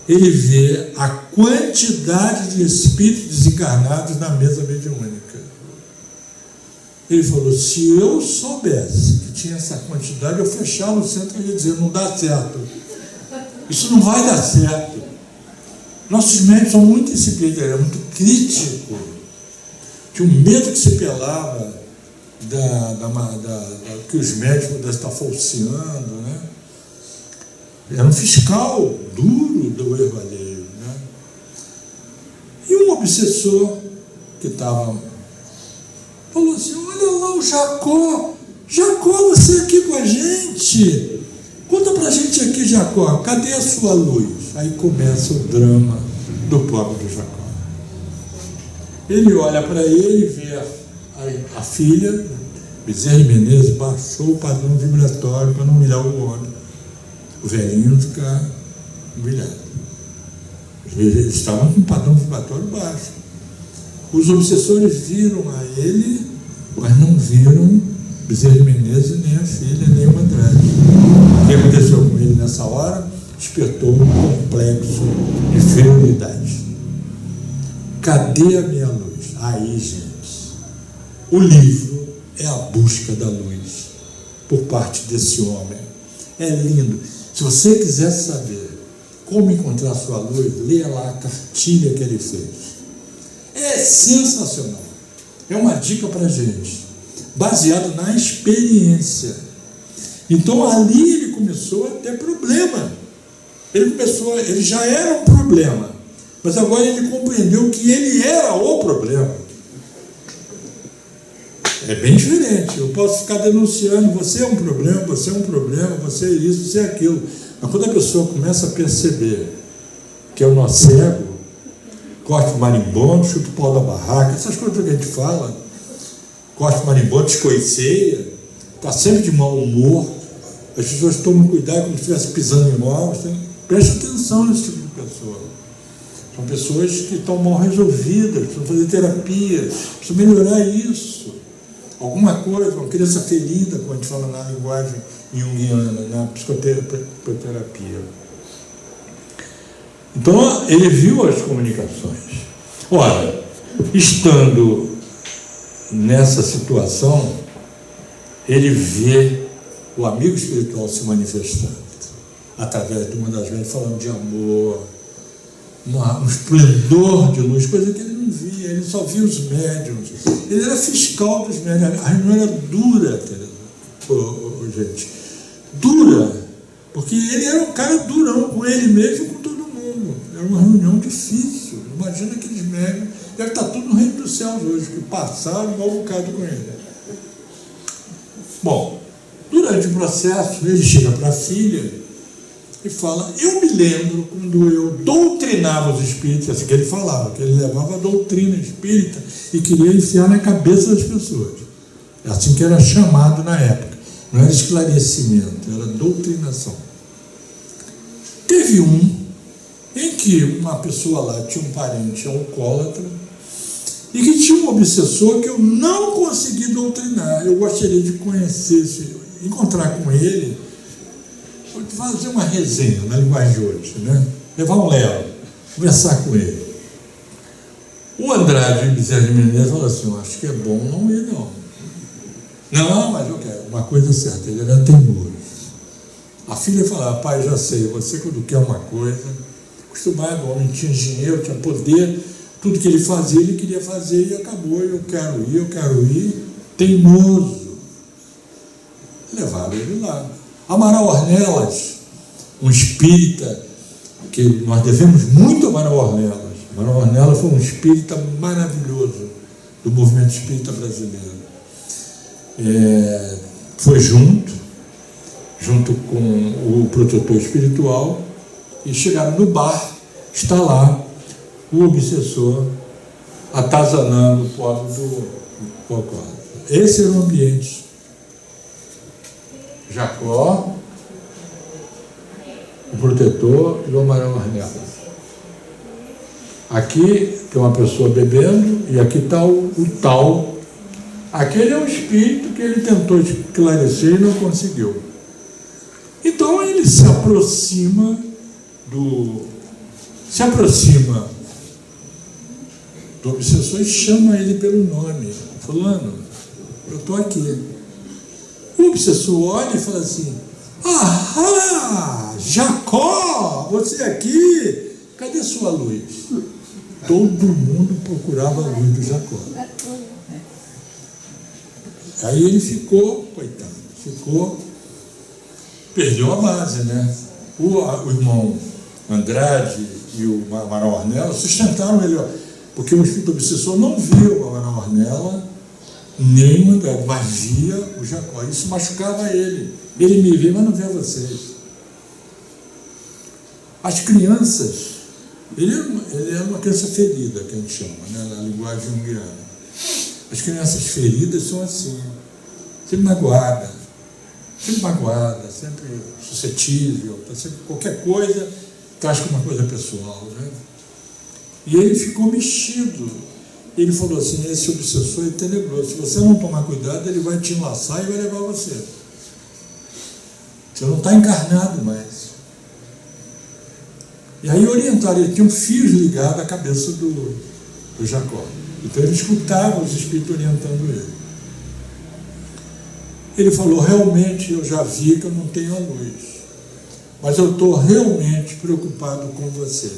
ele vê a quantidade de espíritos desencarnados na mesa mediúnica. Ele falou, se eu soubesse que tinha essa quantidade, eu fechava o centro e ia dizer, não dá certo. Isso não vai dar certo. Nossos médicos são muito disciplinados, é muito crítico. Tinha um medo que se pelava que os médicos pudessem estar falseando, né? Era um fiscal duro do erro alheio, né? E um obsessor que estava falou assim, olha lá o Jacó, você aqui com a gente, conta pra gente aqui, Jacó, cadê a sua luz? Aí começa o drama do pobre do Jacó. Ele olha para ele e vê a filha, Bezerra Menezes, baixou o padrão vibratório para não humilhar o homem. O velhinho ficar humilhado. Eles estavam com um padrão vibratório baixo. Os obsessores viram a ele, mas não viram Bezerra Menezes, nem a filha, nem o Andrade. O que aconteceu com ele nessa hora? Despertou um complexo de inferioridade. Cadê a minha luz? Aí, gente, o livro é a busca da luz por parte desse homem. É lindo. Se você quiser saber como encontrar a sua luz, leia lá a cartilha que ele fez. É sensacional. É uma dica para a gente, baseado na experiência. Então, ali ele começou a ter problema. Ele já era um problema, mas agora ele compreendeu que ele era o problema. É bem diferente. Eu posso ficar denunciando, você é um problema, você é isso, você é aquilo. Mas quando a pessoa começa a perceber que é o nosso cego, corta o marimbondo, chuta o pau da barraca, essas coisas que a gente fala, corta o marimbondo, descoiceia, está sempre de mau humor, as pessoas tomam cuidado como se estivesse pisando em ovos. Preste atenção nesse tipo de pessoa. São pessoas que estão mal resolvidas, precisam fazer terapia, precisam melhorar isso. Alguma coisa, uma criança ferida, como a gente fala na linguagem junguiana, na psicoterapia. Então, ele viu as comunicações. Ora, estando nessa situação, ele vê o amigo espiritual se manifestando, através de uma das vezes, falando de amor, um esplendor de luz, coisa que ele não via, ele só via os médiuns. Ele era fiscal dos médiuns, a reunião era dura, gente, dura, porque ele era um cara durão com ele mesmo e com todo mundo. Era uma reunião difícil. Imagina aqueles médios. Deve estar tudo no reino dos céus hoje, que passaram igual um bocado com ele. Bom, durante o processo, ele chega para a filha e fala: eu me lembro quando eu doutrinava os espíritos, assim que ele falava, que ele levava a doutrina espírita e queria enfiar na cabeça das pessoas. É assim que era chamado na época. Não era esclarecimento, era doutrinação. Teve em que uma pessoa lá tinha um parente alcoólatra e que tinha um obsessor que eu não consegui doutrinar. Eu gostaria de conhecer, encontrar com ele, fazer uma resenha na linguagem de hoje, né? Levar um Léo, conversar com ele. O Andrade Bezerra de Menezes falou assim: eu acho que é bom não ir, não. Não, mas eu quero. Uma coisa certa, ele era teimoso. A filha falava: pai, já sei, você quando quer uma coisa, acostumado, o homem tinha dinheiro, tinha poder, tudo que ele fazia, ele queria fazer e acabou. Eu quero ir, teimoso. Levaram ele lá. Amaral Ornelas, um espírita, que nós devemos muito a Amaral Ornelas. Amaral Ornelas foi um espírita maravilhoso do movimento espírita brasileiro. Foi junto com o protetor espiritual, e chegaram no bar, está lá o obsessor atazanando o pobre do Cocó. Esse era o ambiente. Jacó, o protetor e o Amaral Ornelas. Aqui tem uma pessoa bebendo e aqui está o tal. Aquele é o espírito que ele tentou esclarecer e não conseguiu. Então ele se aproxima do obsessor e chama ele pelo nome: fulano, eu estou aqui. O obsessor olha e fala assim: ah, Jacó, você aqui, cadê sua luz? Todo mundo procurava a luz do Jacó. Aí ele ficou, coitado, perdeu a base, né? O irmão Andrade e o Amaral Ornelas sustentaram ele, porque o espírito obsessor não viu o Amaral Ornelas nem o Andrade, mas via o Jacó. Isso machucava ele. Ele me vê, mas não vê vocês. As crianças, ele era uma criança ferida, que a gente chama, né, na linguagem junguiana. As crianças feridas são assim, sempre magoada, sempre suscetível, sempre qualquer coisa traz como uma coisa pessoal, né? E ele ficou mexido. Ele falou assim: esse obsessor é tenebroso, se você não tomar cuidado, ele vai te enlaçar e vai levar você. Você não está encarnado mais. E aí orientaram, ele tinha um fio ligado à cabeça do Jacó. Então ele escutava os espíritos orientando ele. Ele falou: realmente eu já vi que eu não tenho a luz, mas eu estou realmente preocupado com você.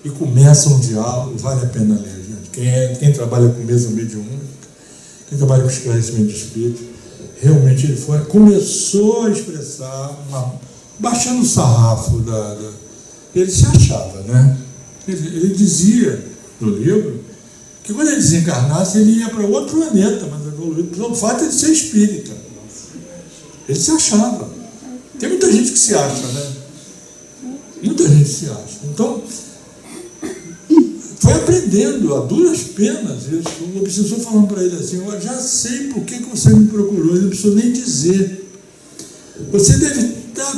E começa um diálogo, vale a pena ler, gente. Quem trabalha com mesa mediúnica, quem trabalha com esclarecimento de espírito, realmente ele começou a expressar, baixando o sarrafo ele se achava, né? Ele dizia no livro que quando ele desencarnasse, ele ia para outro planeta, mas evoluído, pelo fato de ser espírita. Ele se achava. Tem muita gente que se acha, né? Muita gente se acha. Então, foi aprendendo a duras penas isso. O obsessor falando para ele assim: eu já sei por que você me procurou, ele não precisou nem dizer. Você deve estar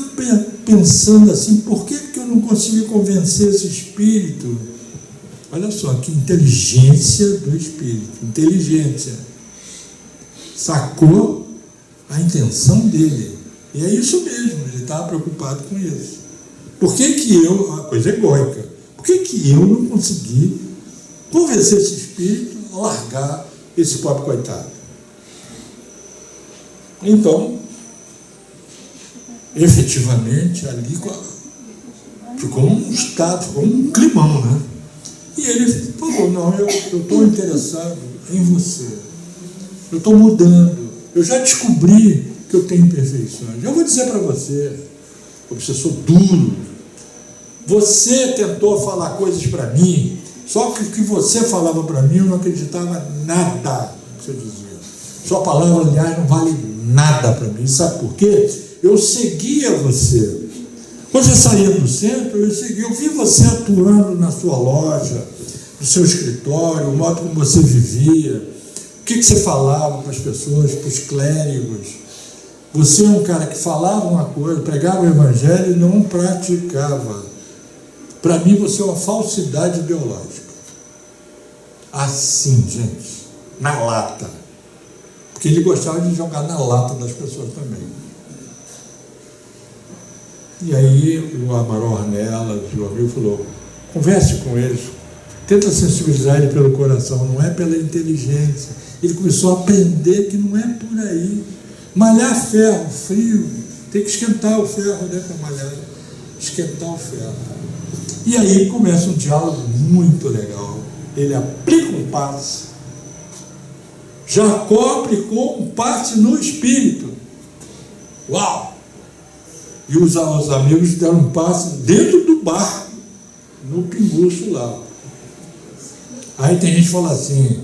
pensando assim: por que eu não consegui convencer esse espírito? Olha só, que inteligência do espírito, inteligência. Sacou a intenção dele. E é isso mesmo, ele estava preocupado com isso. Por que a coisa egóica, por que eu não consegui convencer esse espírito a largar esse pobre coitado? Então, efetivamente, ali ficou um estado, ficou um climão, né? E ele falou: não, eu estou interessado em você, eu estou mudando, eu já descobri que eu tenho imperfeições. Eu vou dizer para você, obsessor duro, Você tentou falar coisas para mim, só que o que você falava para mim eu não acreditava nada que você dizia. Sua palavra, aliás, não vale nada para mim. Sabe por quê? Eu seguia você. Quando você saía do centro, eu vi você atuando na sua loja, no seu escritório, o modo como você vivia, o que você falava para as pessoas, para os clérigos. Você é um cara que falava uma coisa, pregava o evangelho e não praticava. Para mim, você é uma falsidade ideológica. Assim, gente, na lata. Porque ele gostava de jogar na lata das pessoas também. E aí o Amaral Ornelas, o amigo, falou, converse com eles, tenta sensibilizar ele pelo coração, não é pela inteligência. Ele começou a aprender que não é por aí. Malhar ferro, frio, tem que esquentar o ferro, né, para malhar, esquentar o ferro. E aí começa um diálogo muito legal. Ele aplica um passe. Jacó aplicou um passe no espírito. Uau! E os amigos deram um passe dentro do bar, no pinguço lá. Aí tem gente que fala assim,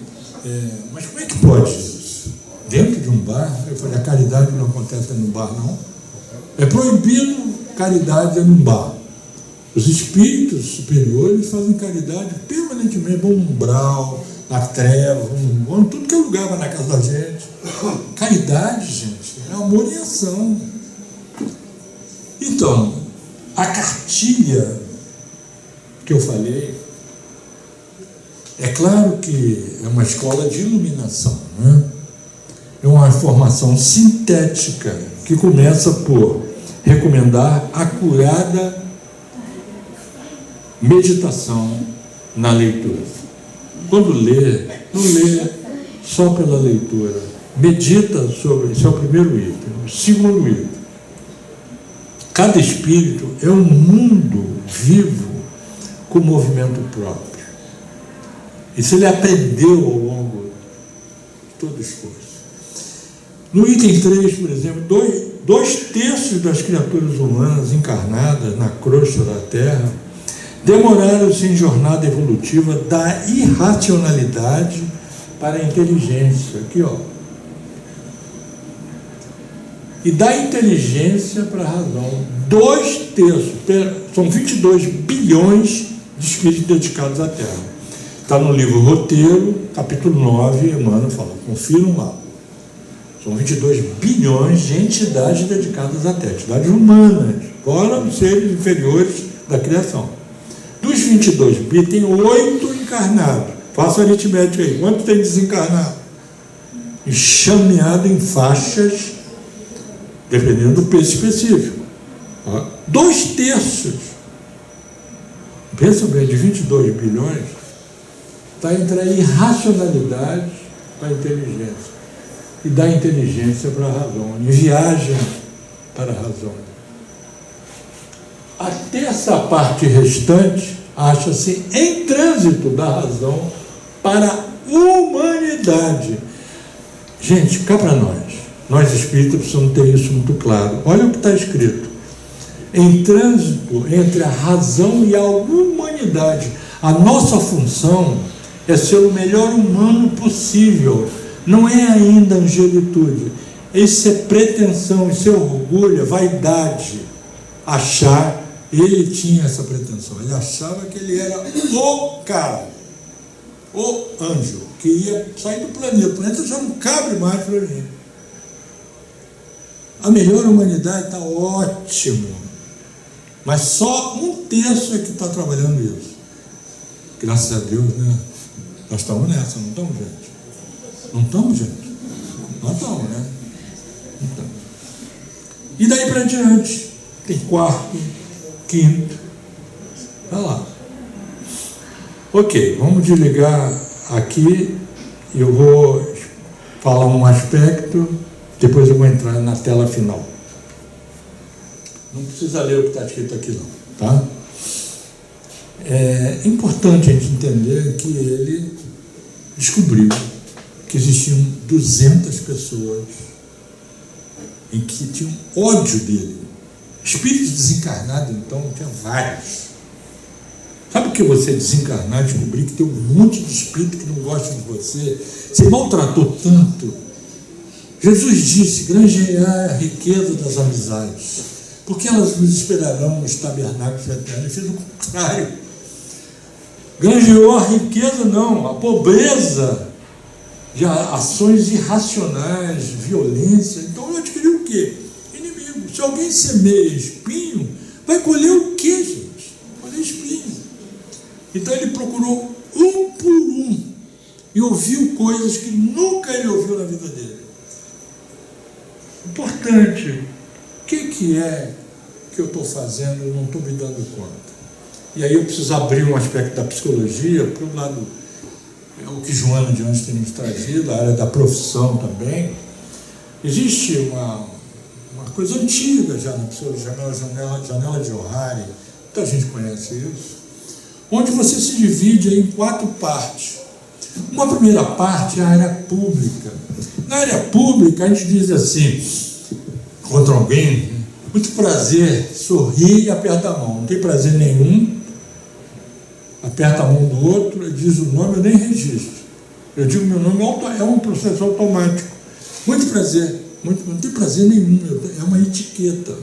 mas como é que pode isso? Dentro de um bar? Eu falei, a caridade não acontece no bar, não. É proibido caridade num bar. Os espíritos superiores fazem caridade permanentemente, no umbral, na treva, em tudo que é lugar, vai na casa da gente. Caridade, gente, é amor em ação. Então, a cartilha que eu falei, é claro que é uma escola de iluminação, né? É uma formação sintética que começa por recomendar acurada meditação na leitura. Quando lê, não lê só pela leitura, medita sobre, esse é o primeiro item. O segundo item, cada espírito é um mundo vivo com movimento próprio. Isso ele aprendeu ao longo de todo o esforço. No item 3, por exemplo, dois terços das criaturas humanas encarnadas na crosta da Terra demoraram-se em jornada evolutiva da irracionalidade para a inteligência. Aqui, ó. E da inteligência para a razão. 2 terços, são 22 bilhões de espíritos dedicados à Terra. Está no livro Roteiro, capítulo 9, Emmanuel fala, confiram lá. São 22 bilhões de entidades dedicadas à Terra, entidades humanas, fora os seres inferiores da criação. Dos 22 bi, tem 8 encarnados. Faça a aritmética aí. Quanto tem desencarnado? Enxameado em faixas, dependendo do peso específico. 2 terços. Pensa bem, de 22 bilhões, está entre a irracionalidade para a inteligência. E da inteligência para a razão. Em viagem para a razão. Até essa parte restante acha-se em trânsito da razão para a humanidade. Gente, cá para nós espíritas precisamos ter isso muito claro. Olha o que está escrito. Em trânsito entre a razão e a humanidade. A nossa função é ser o melhor humano possível. Não é ainda angelitude. Isso é pretensão, isso é orgulho, é vaidade. Achar, ele tinha essa pretensão. Ele achava que ele era o cara, o anjo, que ia sair do planeta. O planeta já não cabe mais para mim. A melhor humanidade está ótimo. Mas só 1 terço é que está trabalhando isso. Graças a Deus, né? Nós estamos nessa, não estamos, gente? Não estamos, gente? Nós estamos, né? Então. E daí para diante, tem 4º, 5º. Vai lá. Ok, vamos desligar aqui. Eu vou falar um aspecto, depois eu vou entrar na tela final. Não precisa ler o que está escrito aqui não, tá? É importante a gente entender que ele descobriu que existiam 200 pessoas em que tinham ódio dele. Espíritos desencarnados, então, tinha vários. Sabe o que você desencarnar, descobrir que tem um monte de espírito que não gosta de você? Você maltratou tanto. Jesus disse: granjear a riqueza das amizades, porque elas nos esperarão nos tabernáculos eternos. Ele fez o contrário. Granjeou a riqueza, não, a pobreza de ações irracionais, violência. Então eu adquiri o quê? Inimigo. Se alguém semeia espinho, vai colher o quê, gente? Colher espinho. Então ele procurou um por um e ouviu coisas que nunca ele ouviu na vida dele. Importante, o que é que eu estou fazendo e não estou me dando conta? E aí eu preciso abrir um aspecto da psicologia para o lado, o que Joana de antes tem nos trazido, a área da profissão também. Existe uma coisa antiga já na psicologia, janela de O'Hare, muita gente conhece isso, onde você se divide em 4 partes. Uma primeira parte é a área pública. Na área pública, a gente diz assim, contra alguém: muito prazer, sorri e aperta a mão. Não tem prazer nenhum, aperta a mão do outro, ele diz o nome, eu nem registro. Eu digo meu nome, é um processo automático. Muito prazer, não tem prazer nenhum, é uma etiqueta.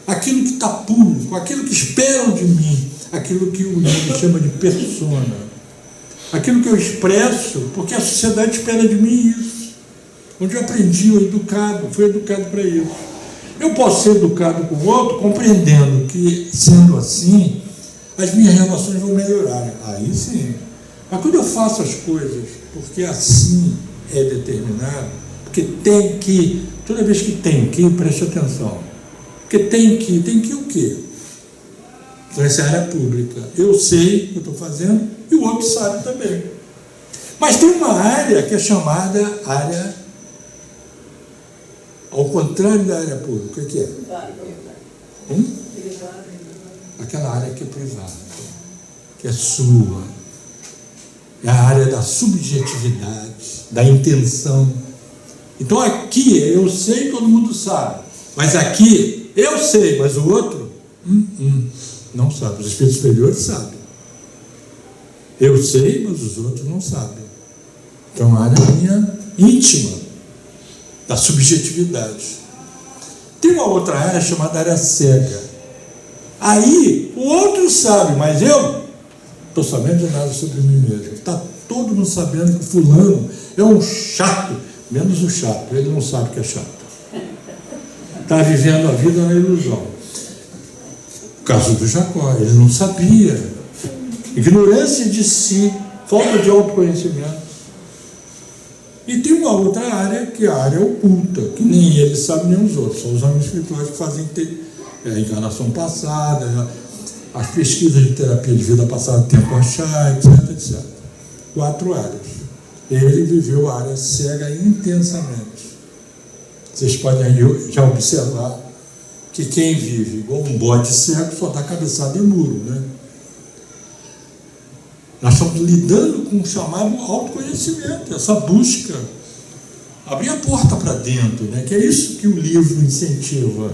Aquilo que está público, aquilo que esperam de mim, aquilo que o livro chama de persona, aquilo que eu expresso, porque a sociedade espera de mim isso, onde eu aprendi, fui educado para isso. Eu posso ser educado com o outro, compreendendo que, sendo assim, as minhas relações vão melhorar. Aí sim. Mas quando eu faço as coisas porque assim é determinado, porque tem que, toda vez que tem que, preste atenção, porque tem que o quê? Então essa é a área pública. Eu sei o que eu estou fazendo e o outro sabe também. Mas tem uma área que é chamada área, ao contrário da área pública. O que é? Aquela área que é privada, que é sua. É a área da subjetividade, da intenção. Então aqui eu sei, todo mundo sabe. Mas aqui eu sei, mas o outro não sabe. Os espíritos superiores sabem. Eu sei, mas os outros não sabem. Então a área minha íntima, da subjetividade. Tem uma outra área chamada área cega. Aí o outro sabe, mas eu estou sabendo de nada sobre mim mesmo. Está todo mundo sabendo que fulano é um chato, menos o chato, ele não sabe que é chato. Está vivendo a vida na ilusão. O caso do Jacó, ele não sabia. Ignorância de si, falta de autoconhecimento. E tem uma outra área, que é a área oculta, que nem ele sabe, nem os outros. São os homens espirituais que fazem a encarnação passada, as pesquisas de terapia de vida passada, tempo achar, etc, etc. 4 áreas. Ele viveu a área cega intensamente. Vocês podem aí já observar que quem vive igual um bode cego só dá cabeçada em muro, né? Nós estamos lidando com o chamado autoconhecimento, essa busca, abrir a porta para dentro, né? Que é isso que o livro incentiva.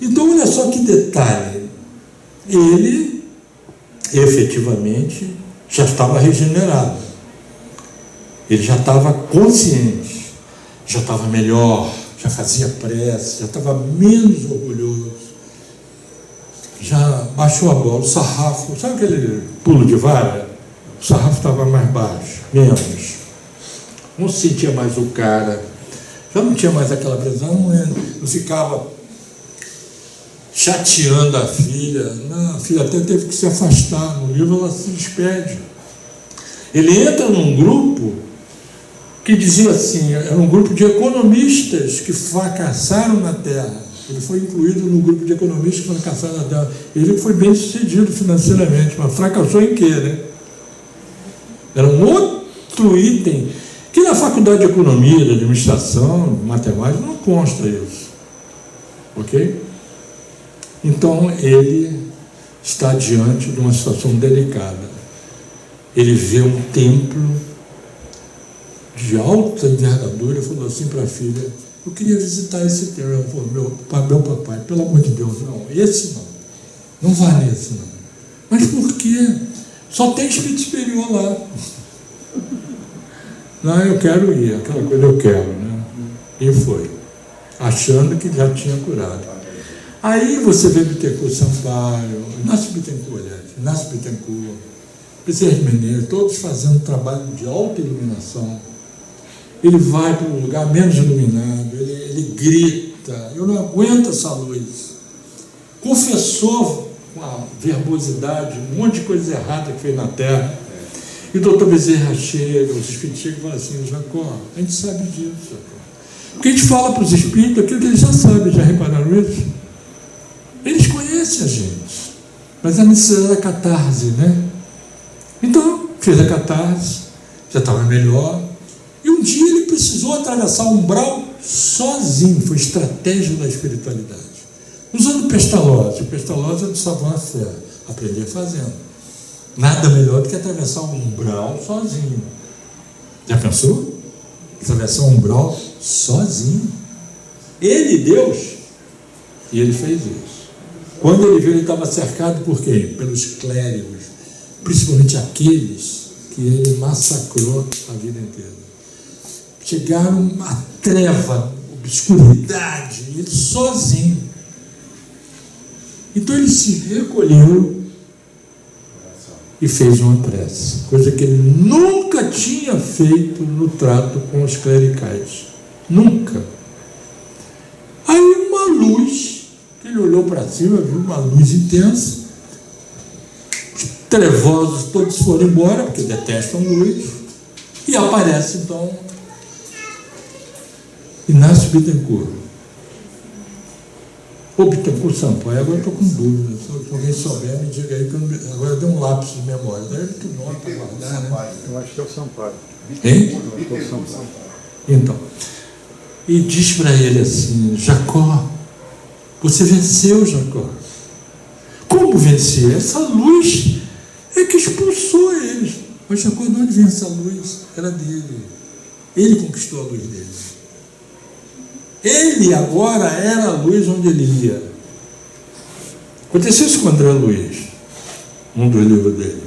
Então, olha só que detalhe, ele efetivamente já estava regenerado, ele já estava consciente, já estava melhor, já fazia prece, já estava menos orgulhoso, já baixou a bola, o sarrafo, sabe aquele pulo de vara? O sarrafo estava mais baixo, menos. Não sentia mais o cara, já não tinha mais aquela pressão, não ficava chateando a filha. Não, a filha até teve que se afastar, no livro ela se despede. Ele entra num grupo que dizia assim, era um grupo de economistas que fracassaram na Terra. Ele foi incluído no grupo de economistas que fracassaram na Terra. Ele foi bem sucedido financeiramente, mas fracassou em quê, né? Era um outro item, que na faculdade de economia, de administração, de matemática, não consta isso. Ok? Então, ele está diante de uma situação delicada. Ele vê um templo de alta envergadura e falou assim para a filha: eu queria visitar esse templo. Ela falou: meu papai, pelo amor de Deus, não, esse não vá nesse não. Mas por quê? Só tem espírito superior lá. Não, eu quero ir, aquela coisa eu quero, né? E foi, achando que já tinha curado. Aí você vê Bittencourt Sampaio, Inácio Bittencourt, Bezerra de Menezes, todos fazendo trabalho de alta iluminação. Ele vai para um lugar menos iluminado, ele grita, eu não aguento essa luz. Confessou com a verbosidade um monte de coisa errada que fez na Terra. E o doutor Bezerra chega, os espíritos chegam e falam assim, Jacó, a gente sabe disso, Jacó. Porque a gente fala para os espíritos aquilo que eles já sabem, já repararam isso? Eles conhecem a gente, mas a necessidade da catarse, né? Então, fez a catarse, já estava melhor, e um dia ele precisou atravessar o umbral sozinho, foi estratégia da espiritualidade. Usando Pestalozzi, o Pestalozzi é do sabão à fé, aprender fazendo. Nada melhor do que atravessar um umbral sozinho. Já pensou? Atravessar um umbral sozinho. Ele, Deus, e ele fez isso. Quando ele viu, ele estava cercado por quem? Pelos clérigos, principalmente aqueles que ele massacrou a vida inteira. Chegaram a treva, obscuridade, ele sozinho. Então ele se recolheu e fez uma prece, coisa que ele nunca tinha feito no trato com os clericais. Nunca. Aí uma luz, ele olhou para cima, viu uma luz intensa, os trevosos todos foram embora, porque detestam luz, e aparece então Inácio Bittencourt. Ou Bittencourt Sampaio, agora eu estou com dúvida, se alguém souber, me diga aí, que agora deu um lapso de memória, daí muito nome para guardar, né? Eu acho que é o Sampaio. Hein? Eu acho que é o Sampaio. Então, e diz para ele assim, Jacó, você venceu, Jacó. Como vencer? Essa luz é que expulsou eles. Mas Jacó, de onde vem essa luz? Era dele. Ele conquistou a luz dele. Ele agora era a luz onde ele ia. Aconteceu isso com André Luiz, um dos livros dele,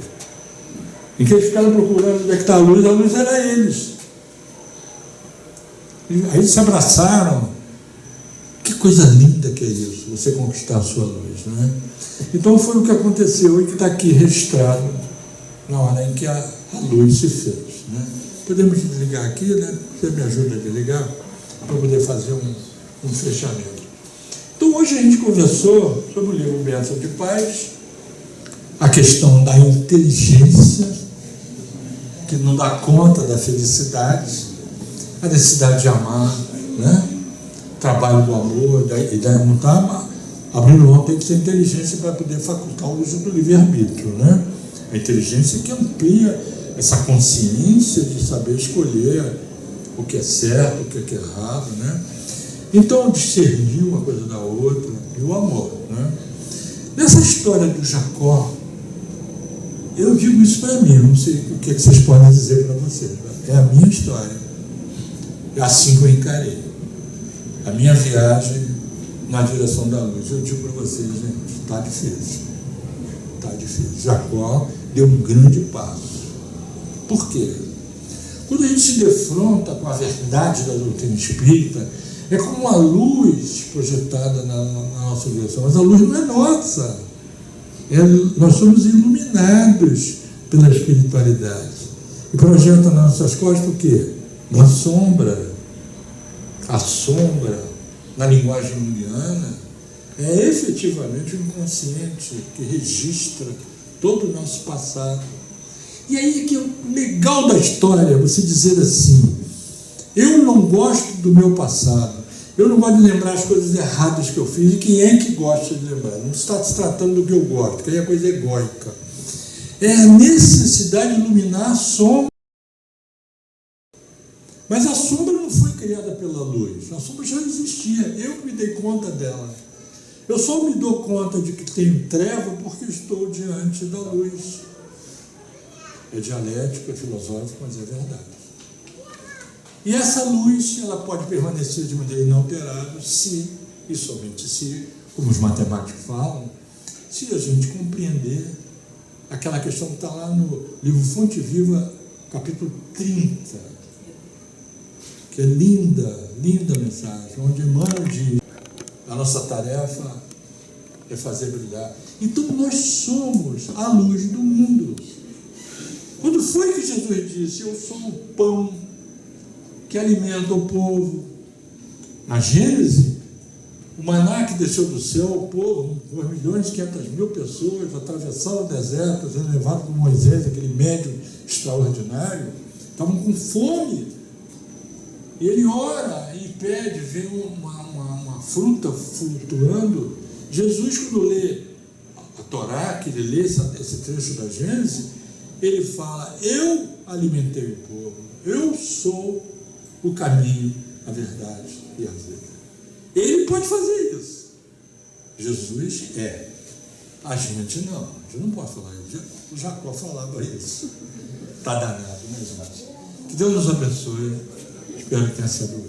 em que eles ficaram procurando onde é que está a luz era eles. Aí eles se abraçaram. Que coisa linda que é isso, você conquistar a sua luz, né? Então foi o que aconteceu e que está aqui registrado na hora em que a luz se fez, né? Podemos desligar aqui, né? Você me ajuda a desligar? Para poder fazer um fechamento. Então hoje a gente conversou sobre o livro Bênção de Paz, a questão da inteligência, que não dá conta da felicidade, a necessidade de amar, né? Trabalho do amor, e daí não está abrindo mão, tem que ter inteligência para poder facultar o uso do livre-arbítrio, né? A inteligência que amplia essa consciência de saber escolher o que é certo, o que é errado, né? Então, discernir uma coisa da outra, e o amor, né? Nessa história do Jacó, eu digo isso para mim, eu não sei o que vocês podem dizer para vocês, é a minha história, é assim que eu encarei, a minha viagem na direção da luz. Eu digo para vocês, gente, está difícil, Jacó deu um grande passo. Por quê? Quando a gente se defronta com a verdade da doutrina espírita, é como uma luz projetada na nossa direção, mas a luz não é nossa. Nós somos iluminados pela espiritualidade. E projeta nas nossas costas o quê? Uma sombra. A sombra, na linguagem junguiana, é efetivamente o inconsciente que registra todo o nosso passado. E aí que é o legal da história, você dizer assim, eu não gosto do meu passado, eu não gosto de lembrar as coisas erradas que eu fiz, e quem é que gosta de lembrar? Não está se tratando do que eu gosto, que aí é coisa egóica. É a necessidade de iluminar a sombra. Mas a sombra não foi criada pela luz, a sombra já existia, eu me dei conta dela. Eu só me dou conta de que tenho treva porque estou diante da luz. É dialético, é filosófico, mas é verdade. E essa luz, ela pode permanecer de maneira inalterável se, e somente se, como os matemáticos falam, se a gente compreender aquela questão que está lá no livro Fonte Viva, capítulo 30, que é linda, linda mensagem, onde Emmanuel diz: a nossa tarefa é fazer brilhar. Então nós somos a luz do mundo. Quando foi que Jesus disse: eu sou o pão que alimenta o povo? Na Gênesis, o maná que desceu do céu, o povo, 2.500.000 pessoas, atravessaram o deserto, sendo levados por Moisés, aquele médium extraordinário, estavam com fome. E ele ora e pede, vê uma fruta flutuando. Jesus, quando lê a Torá, que ele lê esse trecho da Gênesis, ele fala: eu alimentei o povo, eu sou o caminho, a verdade e a vida. Ele pode fazer isso. Jesus é. A gente não pode falar isso. O Jacó falava isso. Está danado, né, gente? Que Deus nos abençoe. Espero que tenha sido